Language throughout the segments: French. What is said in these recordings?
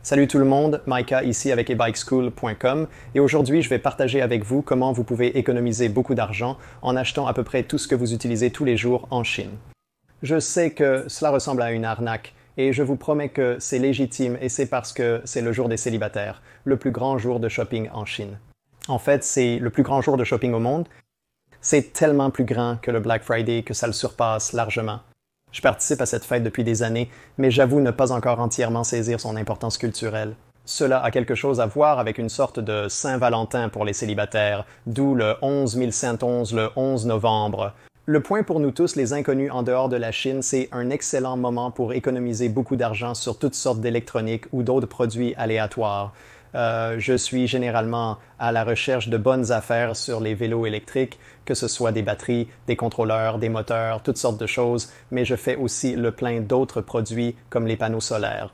Salut tout le monde, Micah ici avec ebikeschool.com et aujourd'hui je vais partager avec vous comment vous pouvez économiser beaucoup d'argent en achetant à peu près tout ce que vous utilisez tous les jours en Chine. Je sais que cela ressemble à une arnaque et je vous promets que c'est légitime et c'est parce que c'est le jour des célibataires, le plus grand jour de shopping en Chine. En fait, c'est le plus grand jour de shopping au monde. C'est tellement plus grand que le Black Friday que ça le surpasse largement. Je participe à cette fête depuis des années, mais j'avoue ne pas encore entièrement saisir son importance culturelle. Cela a quelque chose à voir avec une sorte de Saint-Valentin pour les célibataires, d'où le 11 1111 le 11 novembre. Le point pour nous tous, les inconnus en dehors de la Chine, c'est un excellent moment pour économiser beaucoup d'argent sur toutes sortes d'électronique ou d'autres produits aléatoires. Je suis généralement à la recherche de bonnes affaires sur les vélos électriques, que ce soit des batteries, des contrôleurs, des moteurs, toutes sortes de choses, mais je fais aussi le plein d'autres produits comme les panneaux solaires.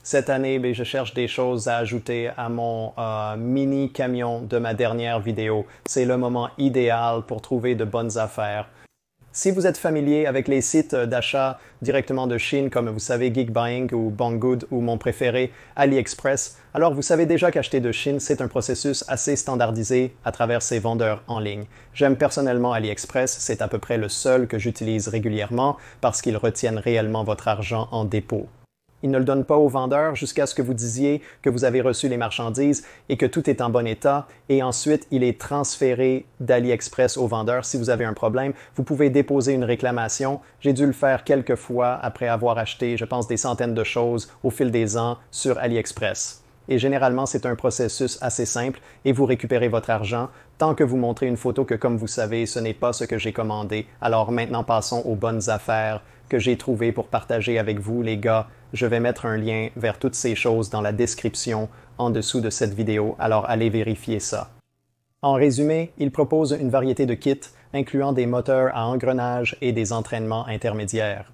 Cette année, je cherche des choses à ajouter à mon mini camion de ma dernière vidéo. C'est le moment idéal pour trouver de bonnes affaires. Si vous êtes familier avec les sites d'achat directement de Chine, comme vous savez Geekbuying ou Banggood ou mon préféré AliExpress, alors vous savez déjà qu'acheter de Chine, c'est un processus assez standardisé à travers ces vendeurs en ligne. J'aime personnellement AliExpress, c'est à peu près le seul que j'utilise régulièrement parce qu'ils retiennent réellement votre argent en dépôt. Ils ne le donnent pas aux vendeurs jusqu'à ce que vous disiez que vous avez reçu les marchandises et que tout est en bon état. Et ensuite, il est transféré d'AliExpress au vendeur. Si vous avez un problème, vous pouvez déposer une réclamation. J'ai dû le faire quelques fois après avoir acheté, je pense, des centaines de choses au fil des ans sur AliExpress. Et généralement, c'est un processus assez simple et vous récupérez votre argent tant que vous montrez une photo que, comme vous savez, ce n'est pas ce que j'ai commandé. Alors maintenant, passons aux bonnes affaires que j'ai trouvées pour partager avec vous, les gars. Je vais mettre un lien vers toutes ces choses dans la description en dessous de cette vidéo, alors allez vérifier ça. En résumé, il propose une variété de kits incluant des moteurs à engrenages et des entraînements intermédiaires.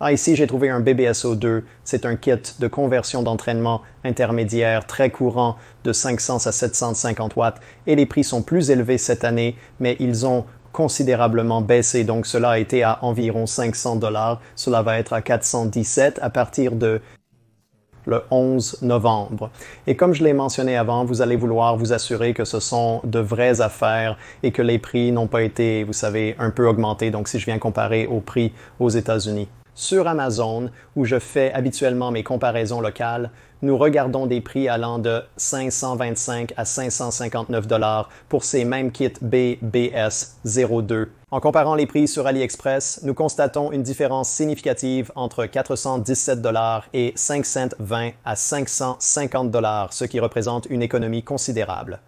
Ici, j'ai trouvé un BBSO2. C'est un kit de conversion d'entraînement intermédiaire très courant de 500 à 750 watts et les prix sont plus élevés cette année, mais ils ont considérablement baissé, donc cela a été à environ 500 $. Cela va être à 417 à partir de le 11 novembre. Et comme je l'ai mentionné avant, vous allez vouloir vous assurer que ce sont de vraies affaires et que les prix n'ont pas été, vous savez, un peu augmentés. Donc si je viens comparer aux prix aux États-Unis. Sur Amazon, où je fais habituellement mes comparaisons locales, nous regardons des prix allant de 525 à 559 $ pour ces mêmes kits BBS02. En comparant les prix sur AliExpress, nous constatons une différence significative entre 417 $ et 520 à 550 $, ce qui représente une économie considérable.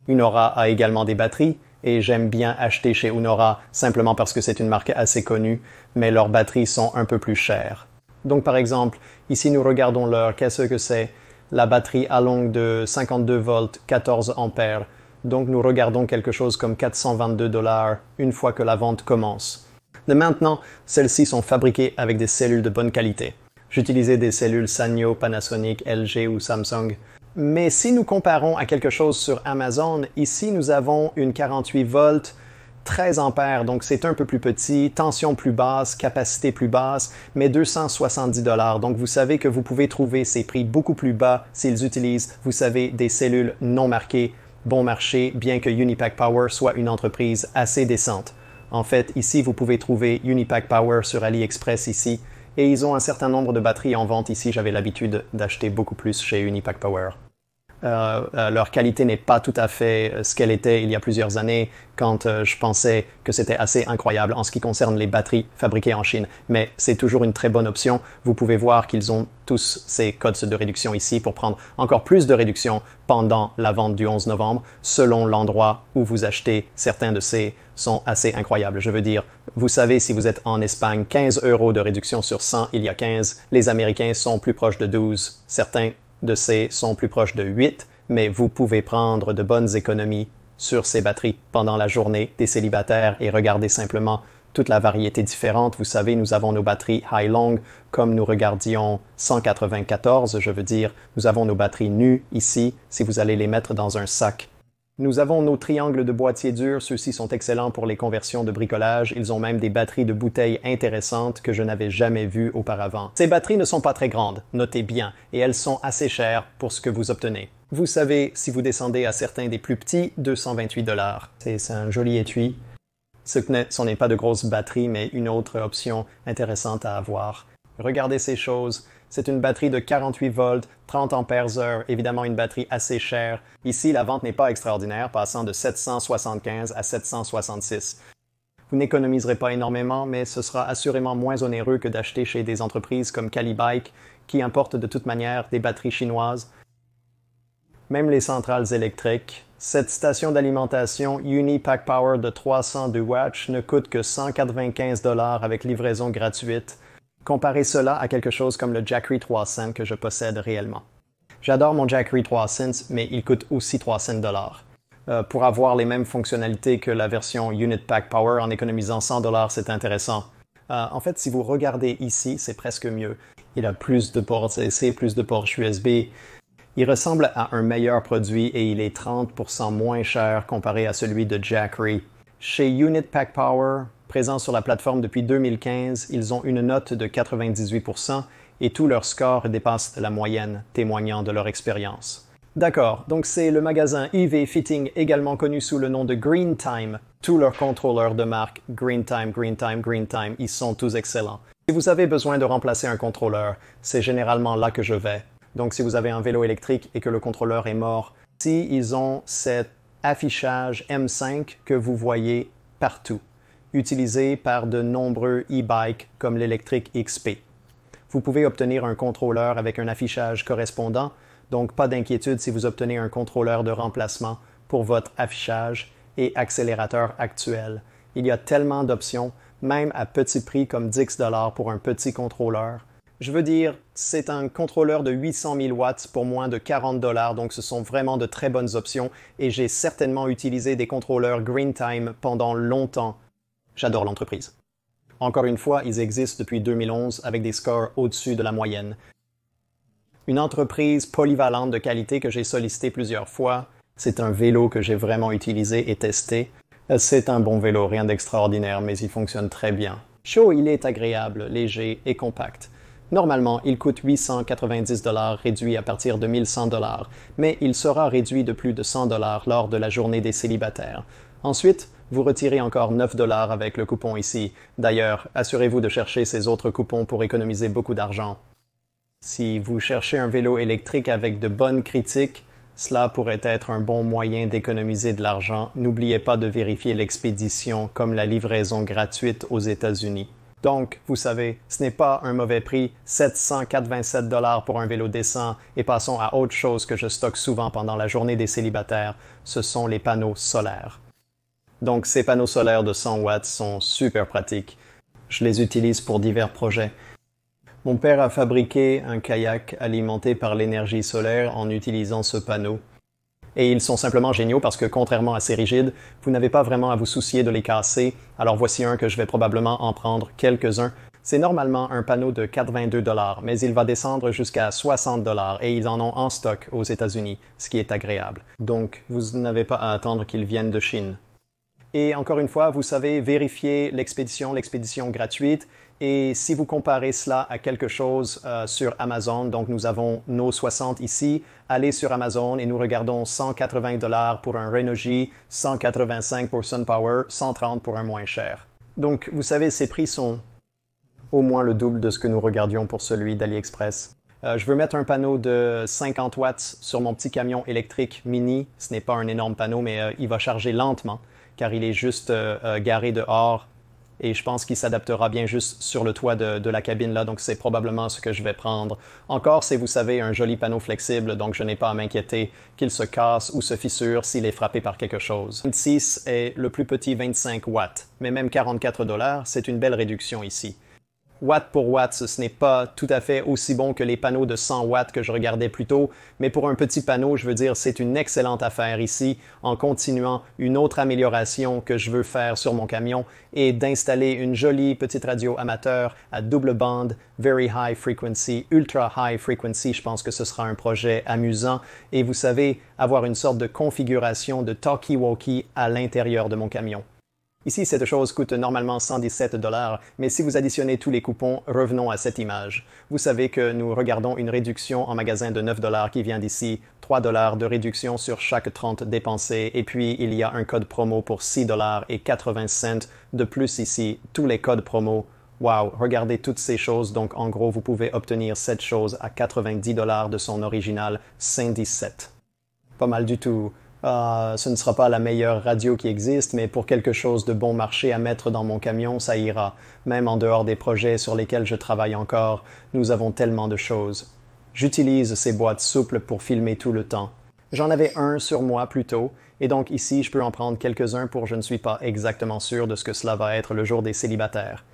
Unora a également des batteries, et j'aime bien acheter chez Unora simplement parce que c'est une marque assez connue, mais leurs batteries sont un peu plus chères. Donc par exemple, ici nous regardons qu'est-ce que c'est? La batterie à longue de 52 volts, 14 ampères. Donc nous regardons quelque chose comme 422 $ une fois que la vente commence. De maintenant, celles-ci sont fabriquées avec des cellules de bonne qualité. J'utilisais des cellules Sanyo, Panasonic, LG ou Samsung. Mais si nous comparons à quelque chose sur Amazon, ici nous avons une 48 volts, 13 ampères, donc c'est un peu plus petit, tension plus basse, capacité plus basse, mais 270 $. Donc vous savez que vous pouvez trouver ces prix beaucoup plus bas s'ils utilisent, vous savez, des cellules non marquées, bon marché, bien que Unipack Power soit une entreprise assez décente. En fait, ici vous pouvez trouver Unipack Power sur AliExpress ici, et ils ont un certain nombre de batteries en vente ici. J'avais l'habitude d'acheter beaucoup plus chez Unipack Power. Leur qualité n'est pas tout à fait ce qu'elle était il y a plusieurs années quand je pensais que c'était assez incroyable en ce qui concerne les batteries fabriquées en Chine. Mais c'est toujours une très bonne option. Vous pouvez voir qu'ils ont tous ces codes de réduction ici pour prendre encore plus de réduction pendant la vente du 11 novembre selon l'endroit où vous achetez. Certains de ces sont assez incroyables. Je veux dire, vous savez, si vous êtes en Espagne, 15 € de réduction sur 100, il y a 15. Les Américains sont plus proches de 12. Certains de ces sont plus proches de 8, mais vous pouvez prendre de bonnes économies sur ces batteries pendant la journée des célibataires et regarder simplement toute la variété différente. Vous savez, nous avons nos batteries high-long comme nous regardions 194, je veux dire. Nous avons nos batteries nues ici, si vous allez les mettre dans un sac. Nous avons nos triangles de boîtier dur, ceux-ci sont excellents pour les conversions de bricolage, ils ont même des batteries de bouteilles intéressantes que je n'avais jamais vues auparavant. Ces batteries ne sont pas très grandes, notez bien, et elles sont assez chères pour ce que vous obtenez. Vous savez, si vous descendez à certains des plus petits, 228 $. C'est un joli étui. Ce n'est pas de grosses batteries, mais une autre option intéressante à avoir. Regardez ces choses. C'est une batterie de 48 volts, 30 ampères-heure, évidemment une batterie assez chère. Ici, la vente n'est pas extraordinaire, passant de 775 à 766. Vous n'économiserez pas énormément, mais ce sera assurément moins onéreux que d'acheter chez des entreprises comme Calibike, qui importent de toute manière des batteries chinoises. Même les centrales électriques. Cette station d'alimentation Unipack Power de 302 watts ne coûte que 195 $ avec livraison gratuite. Comparez cela à quelque chose comme le Jackery 3 cents que je possède réellement. J'adore mon Jackery 3 cents, mais il coûte aussi 300 $. Pour avoir les mêmes fonctionnalités que la version Unipack Power en économisant 100 $, c'est intéressant. En fait, si vous regardez ici, c'est presque mieux. Il a plus de ports C, plus de ports USB. Il ressemble à un meilleur produit et il est 30% moins cher comparé à celui de Jackery. Chez Unipack Power, présent sur la plateforme depuis 2015, ils ont une note de 98% et tous leurs scores dépassent la moyenne, témoignant de leur expérience. D'accord, donc c'est le magasin EV Fitting, également connu sous le nom de Green Time. Tous leurs contrôleurs de marque Green Time, Green Time, Green Time, ils sont tous excellents. Si vous avez besoin de remplacer un contrôleur, c'est généralement là que je vais. Donc si vous avez un vélo électrique et que le contrôleur est mort, si ils ont cet affichage M5 que vous voyez partout, utilisé par de nombreux e-bikes comme l'électrique XP. Vous pouvez obtenir un contrôleur avec un affichage correspondant, donc pas d'inquiétude si vous obtenez un contrôleur de remplacement pour votre affichage et accélérateur actuel. Il y a tellement d'options, même à petit prix comme 10 $ pour un petit contrôleur. Je veux dire, c'est un contrôleur de 800 000 watts pour moins de 40 $, donc ce sont vraiment de très bonnes options et j'ai certainement utilisé des contrôleurs Green Time pendant longtemps. J'adore l'entreprise. Encore une fois, ils existent depuis 2011 avec des scores au-dessus de la moyenne. Une entreprise polyvalente de qualité que j'ai sollicité plusieurs fois. C'est un vélo que j'ai vraiment utilisé et testé. C'est un bon vélo, rien d'extraordinaire, mais il fonctionne très bien. Chaud, il est agréable, léger et compact. Normalement, il coûte 890 $, réduit à partir de 1100 $, mais il sera réduit de plus de 100 $ lors de la journée des célibataires. Ensuite, vous retirez encore 9 $ avec le coupon ici. D'ailleurs, assurez-vous de chercher ces autres coupons pour économiser beaucoup d'argent. Si vous cherchez un vélo électrique avec de bonnes critiques, cela pourrait être un bon moyen d'économiser de l'argent. N'oubliez pas de vérifier l'expédition comme la livraison gratuite aux États-Unis. Donc, vous savez, ce n'est pas un mauvais prix, 787 $ pour un vélo décent, et passons à autre chose que je stocke souvent pendant la journée des célibataires, ce sont les panneaux solaires. Donc, ces panneaux solaires de 100 watts sont super pratiques. Je les utilise pour divers projets. Mon père a fabriqué un kayak alimenté par l'énergie solaire en utilisant ce panneau. Et ils sont simplement géniaux parce que, contrairement à ces rigides, vous n'avez pas vraiment à vous soucier de les casser. Alors voici un que je vais probablement en prendre quelques-uns. C'est normalement un panneau de 82 $, mais il va descendre jusqu'à 60 $ et ils en ont en stock aux États-Unis, ce qui est agréable. Donc, vous n'avez pas à attendre qu'ils viennent de Chine. Et encore une fois, vous savez vérifier l'expédition gratuite. Et si vous comparez cela à quelque chose sur Amazon, donc nous avons nos 60 ici, allez sur Amazon et nous regardons 180 $ pour un Renogy, 185 pour SunPower, 130 pour un moins cher. Donc vous savez, ces prix sont au moins le double de ce que nous regardions pour celui d'AliExpress. Je veux mettre un panneau de 50 watts sur mon petit camion électrique mini. Ce n'est pas un énorme panneau, mais il va charger lentement car il est juste garé dehors. Et je pense qu'il s'adaptera bien juste sur le toit de la cabine là, donc c'est probablement ce que je vais prendre. Encore, c'est, vous savez, un joli panneau flexible, donc je n'ai pas à m'inquiéter qu'il se casse ou se fissure s'il est frappé par quelque chose. 26 est le plus petit 25 watts, mais même 44 $, c'est une belle réduction ici. Watt pour watt, ce n'est pas tout à fait aussi bon que les panneaux de 100 watts que je regardais plus tôt, mais pour un petit panneau, je veux dire, c'est une excellente affaire ici, en continuant une autre amélioration que je veux faire sur mon camion, et d'installer une jolie petite radio amateur à double bande, very high frequency, ultra high frequency. Je pense que ce sera un projet amusant, et vous savez, avoir une sorte de configuration de talkie-walkie à l'intérieur de mon camion. Ici, cette chose coûte normalement 117 $, mais si vous additionnez tous les coupons, revenons à cette image. Vous savez que nous regardons une réduction en magasin de 9 $ qui vient d'ici, 3 $ de réduction sur chaque 30 dépensés, et puis il y a un code promo pour 6 $ et 80 cents de plus ici, tous les codes promo. Wow, regardez toutes ces choses, donc en gros, vous pouvez obtenir cette chose à 90 $ de son original 117. Pas mal du tout. Ce ne sera pas la meilleure radio qui existe, mais pour quelque chose de bon marché à mettre dans mon camion, ça ira. Même en dehors des projets sur lesquels je travaille encore, nous avons tellement de choses. J'utilise ces boîtes souples pour filmer tout le temps. J'en avais un sur moi plus tôt, et donc ici je peux en prendre quelques-uns pour je ne suis pas exactement sûr de ce que cela va être le jour des célibataires.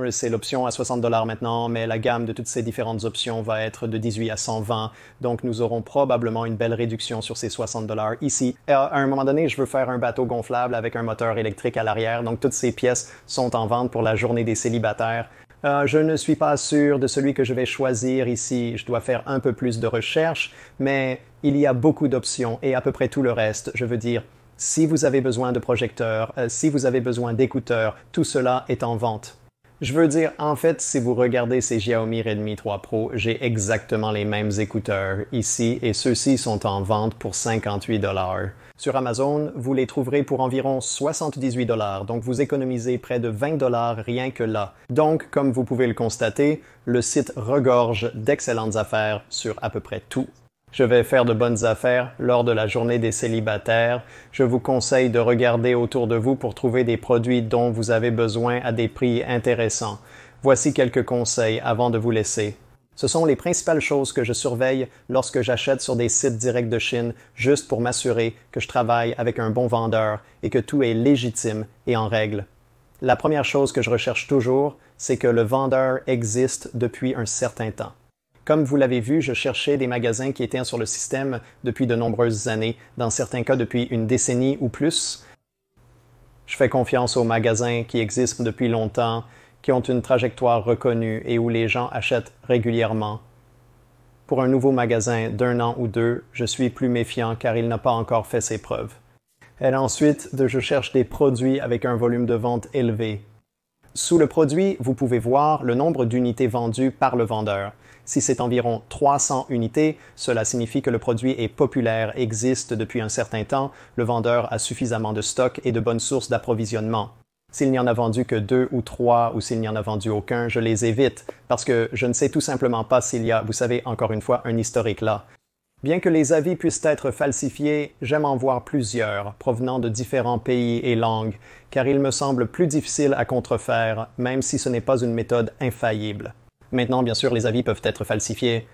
C'est l'option à 60 $ maintenant, mais la gamme de toutes ces différentes options va être de 18 à 120, donc nous aurons probablement une belle réduction sur ces 60 $ ici. Et à un moment donné, je veux faire un bateau gonflable avec un moteur électrique à l'arrière, donc toutes ces pièces sont en vente pour la journée des célibataires. Je ne suis pas sûr de celui que je vais choisir ici, je dois faire un peu plus de recherche, mais il y a beaucoup d'options et à peu près tout le reste, je veux dire, si vous avez besoin de projecteurs, si vous avez besoin d'écouteurs, tout cela est en vente. Je veux dire, en fait, si vous regardez ces Xiaomi Redmi 3 Pro, j'ai exactement les mêmes écouteurs ici et ceux-ci sont en vente pour 58 $. Sur Amazon, vous les trouverez pour environ 78 $, donc vous économisez près de 20 $ rien que là. Donc, comme vous pouvez le constater, le site regorge d'excellentes affaires sur à peu près tout. Je vais faire de bonnes affaires lors de la journée des célibataires. Je vous conseille de regarder autour de vous pour trouver des produits dont vous avez besoin à des prix intéressants. Voici quelques conseils avant de vous laisser. Ce sont les principales choses que je surveille lorsque j'achète sur des sites directs de Chine, juste pour m'assurer que je travaille avec un bon vendeur et que tout est légitime et en règle. La première chose que je recherche toujours, c'est que le vendeur existe depuis un certain temps. Comme vous l'avez vu, je cherchais des magasins qui étaient sur le système depuis de nombreuses années, dans certains cas depuis une décennie ou plus. Je fais confiance aux magasins qui existent depuis longtemps, qui ont une trajectoire reconnue et où les gens achètent régulièrement. Pour un nouveau magasin d'1 an ou 2, je suis plus méfiant car il n'a pas encore fait ses preuves. Et ensuite, je cherche des produits avec un volume de vente élevé. Sous le produit, vous pouvez voir le nombre d'unités vendues par le vendeur. Si c'est environ 300 unités, cela signifie que le produit est populaire, existe depuis un certain temps, le vendeur a suffisamment de stock et de bonnes sources d'approvisionnement. S'il n'y en a vendu que 2 ou 3 ou s'il n'y en a vendu aucun, je les évite parce que je ne sais tout simplement pas s'il y a, vous savez, encore une fois, un historique là. Bien que les avis puissent être falsifiés, j'aime en voir plusieurs, provenant de différents pays et langues, car il me semble plus difficile à contrefaire, même si ce n'est pas une méthode infaillible. Maintenant, bien sûr, les avis peuvent être falsifiés.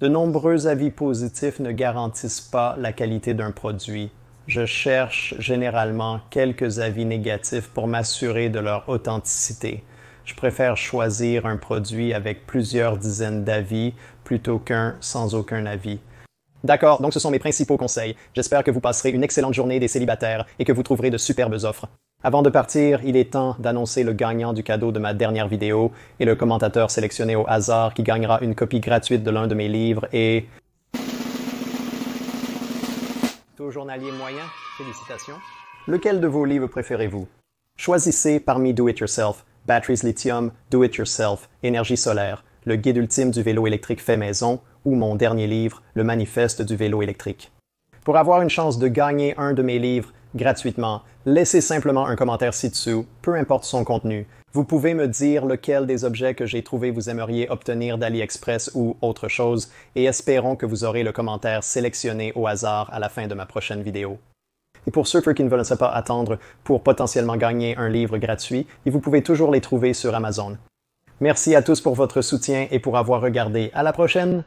De nombreux avis positifs ne garantissent pas la qualité d'un produit. Je cherche généralement quelques avis négatifs pour m'assurer de leur authenticité. Je préfère choisir un produit avec plusieurs dizaines d'avis plutôt qu'un sans aucun avis. D'accord, donc ce sont mes principaux conseils. J'espère que vous passerez une excellente journée des célibataires et que vous trouverez de superbes offres. Avant de partir, il est temps d'annoncer le gagnant du cadeau de ma dernière vidéo et le commentateur sélectionné au hasard qui gagnera une copie gratuite de l'un de mes livres et... Taux journalier moyen, félicitations. Lequel de vos livres préférez-vous? Choisissez parmi Do It Yourself, Batteries Lithium, Do It Yourself, Énergie solaire, le guide ultime du vélo électrique fait maison ou mon dernier livre, le manifeste du vélo électrique. Pour avoir une chance de gagner un de mes livres gratuitement, laissez simplement un commentaire ci-dessous, peu importe son contenu. Vous pouvez me dire lequel des objets que j'ai trouvés vous aimeriez obtenir d'AliExpress ou autre chose, et espérons que vous aurez le commentaire sélectionné au hasard à la fin de ma prochaine vidéo. Et pour ceux qui ne veulent pas attendre pour potentiellement gagner un livre gratuit, vous pouvez toujours les trouver sur Amazon. Merci à tous pour votre soutien et pour avoir regardé. À la prochaine!